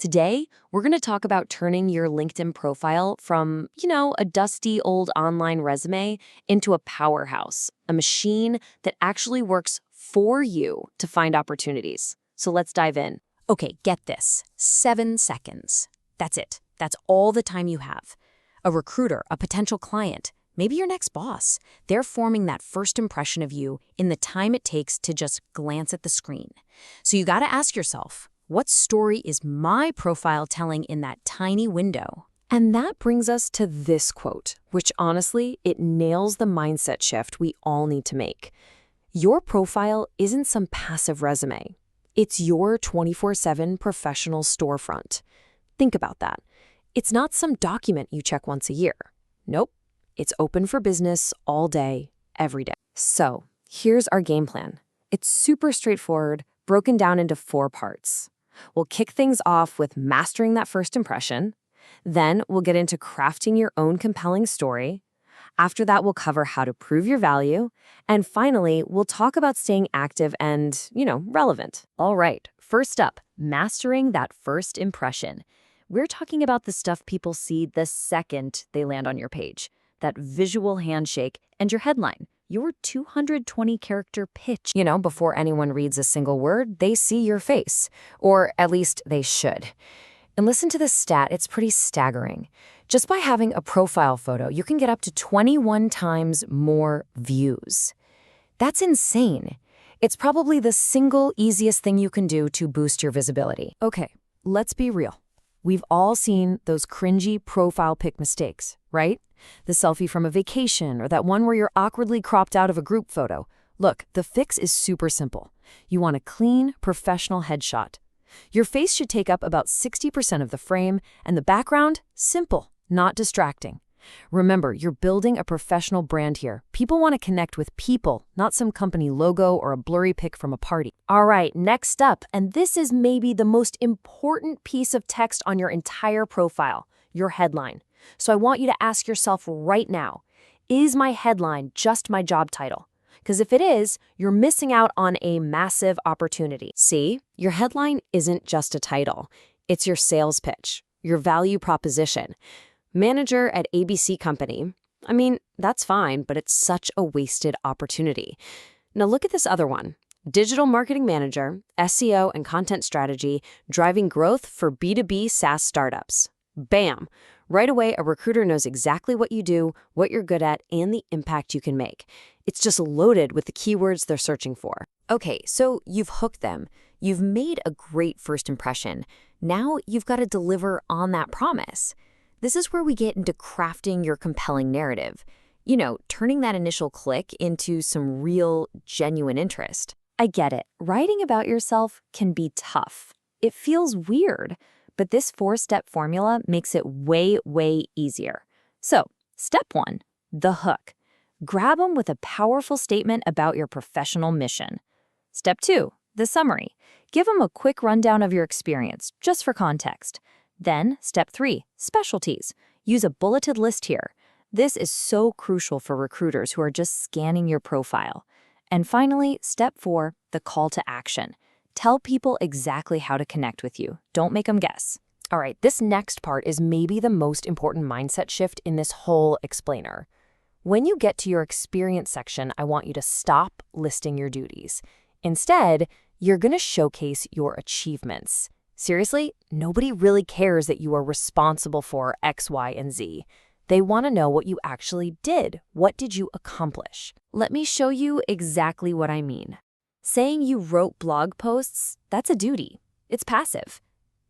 Today, we're going to talk about turning your LinkedIn profile from, a dusty old online resume into a powerhouse, a machine that actually works for you to find opportunities. So let's dive in. Okay, get this. 7 seconds. That's it. That's all the time you have. A recruiter, a potential client, maybe your next boss, they're forming that first impression of you in the time it takes to just glance at the screen. So you got to ask yourself, what story is my profile telling in that tiny window? And that brings us to this quote, which honestly, it nails the mindset shift we all need to make. Your profile isn't some passive resume. It's your 24/7 professional storefront. Think about that. It's not some document you check once a year. Nope. It's open for business all day, every day. So, here's our game plan. It's super straightforward, broken down into 4 parts. We'll kick things off with mastering that first impression. Then we'll get into crafting your own compelling story. After that, we'll cover how to prove your value. And finally, we'll talk about staying active and, relevant. All right, first up, mastering that first impression. We're talking about the stuff people see the second they land on your page. That visual handshake and your headline, your 220-character pitch. Before anyone reads a single word, they see your face. Or at least they should. And listen to this stat, it's pretty staggering. Just by having a profile photo, you can get up to 21 times more views. That's insane. It's probably the single easiest thing you can do to boost your visibility. Okay, let's be real. We've all seen those cringy profile pic mistakes, right? The selfie from a vacation or that one where you're awkwardly cropped out of a group photo. Look, the fix is super simple. You want a clean, professional headshot. Your face should take up about 60% of the frame, and the background, simple, not distracting. Remember, you're building a professional brand here. People want to connect with people, not some company logo or a blurry pic from a party. All right, next up, and this is maybe the most important piece of text on your entire profile, your headline. So I want you to ask yourself right now, is my headline just my job title? Because if it is, you're missing out on a massive opportunity. See, your headline isn't just a title. It's your sales pitch, your value proposition. Manager at ABC Company. I mean, that's fine, but it's such a wasted opportunity. Now look at this other one. Digital Marketing Manager, SEO and Content Strategy, driving growth for B2B SaaS startups. Bam! Right away, a recruiter knows exactly what you do, what you're good at, and the impact you can make. It's just loaded with the keywords they're searching for. Okay, so you've hooked them. You've made a great first impression. Now you've got to deliver on that promise. This is where we get into crafting your compelling narrative. Turning that initial click into some real, genuine interest. I get it. Writing about yourself can be tough. It feels weird. But this 4-step formula makes it way, way easier. So, step 1, the hook. Grab them with a powerful statement about your professional mission. Step 2, the summary. Give them a quick rundown of your experience, just for context. Then, step 3, specialties. Use a bulleted list here. This is so crucial for recruiters who are just scanning your profile. And finally, step 4, the call to action. Tell people exactly how to connect with you. Don't make them guess. All right, this next part is maybe the most important mindset shift in this whole explainer. When you get to your experience section, I want you to stop listing your duties. Instead, you're going to showcase your achievements. Seriously, nobody really cares that you are responsible for X, Y, and Z. They want to know what you actually did. What did you accomplish? Let me show you exactly what I mean. Saying you wrote blog posts, that's a duty. It's passive.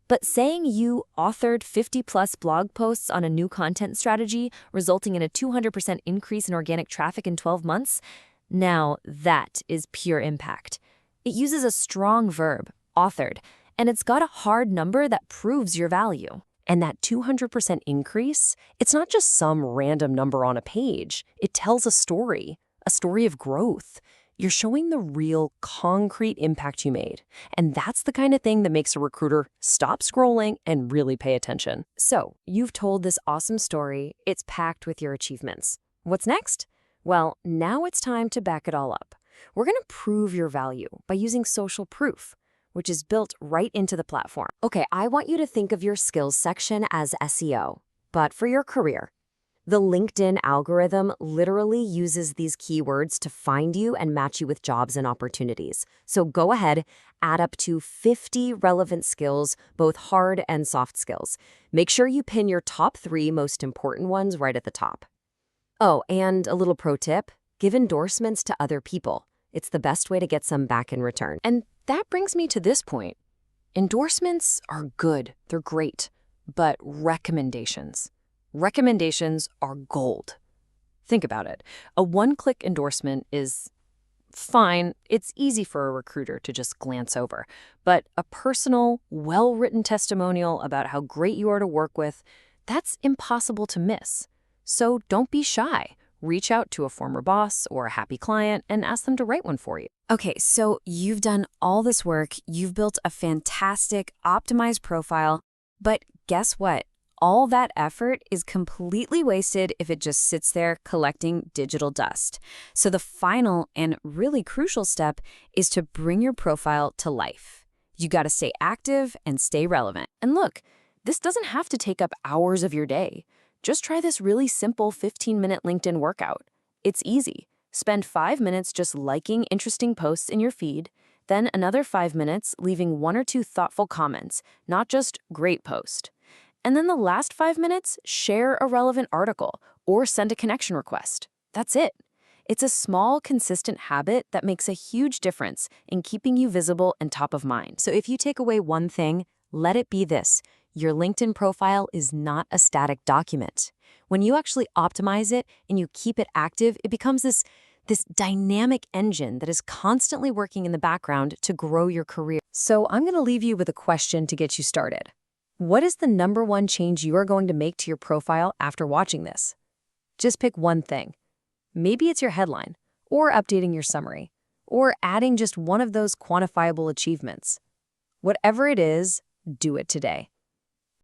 But saying you authored 50-plus blog posts on a new content strategy, resulting in a 200% increase in organic traffic in 12 months, now that is pure impact. It uses a strong verb, authored, and it's got a hard number that proves your value. And that 200% increase, it's not just some random number on a page. It tells a story of growth. You're showing the real, concrete impact you made. And that's the kind of thing that makes a recruiter stop scrolling and really pay attention. So, you've told this awesome story. It's packed with your achievements. What's next? Well, now it's time to back it all up. We're going to prove your value by using social proof. which is built right into the platform. Okay, I want you to think of your skills section as SEO, but for your career. The LinkedIn algorithm literally uses these keywords to find you and match you with jobs and opportunities. So go ahead, add up to 50 relevant skills, both hard and soft skills. Make sure you pin your top 3 most important ones right at the top. Oh, and a little pro tip, give endorsements to other people. It's the best way to get some back in return. And that brings me to this point. Endorsements are good, they're great, but recommendations are gold. Think about it. A one-click endorsement is fine. It's easy for a recruiter to just glance over. But a personal, well-written testimonial about how great you are to work with, that's impossible to miss. So don't be shy. Reach out to a former boss or a happy client and ask them to write one for you. Okay, so you've done all this work. You've built a fantastic, optimized profile. But guess what? All that effort is completely wasted if it just sits there collecting digital dust. So the final and really crucial step is to bring your profile to life. You got to stay active and stay relevant. And look, this doesn't have to take up hours of your day. Just try this really simple 15-minute LinkedIn workout. It's easy. Spend 5 minutes just liking interesting posts in your feed, then another 5 minutes leaving 1 or 2 thoughtful comments, not just great post. And then the last 5 minutes, share a relevant article or send a connection request. That's it. It's a small, consistent habit that makes a huge difference in keeping you visible and top of mind. So if you take away one thing, let it be this. Your LinkedIn profile is not a static document. When you actually optimize it and you keep it active, it becomes this dynamic engine that is constantly working in the background to grow your career. So I'm going to leave you with a question to get you started. What is the #1 change you are going to make to your profile after watching this? Just pick one thing. Maybe it's your headline, or updating your summary, or adding just one of those quantifiable achievements. Whatever it is, do it today.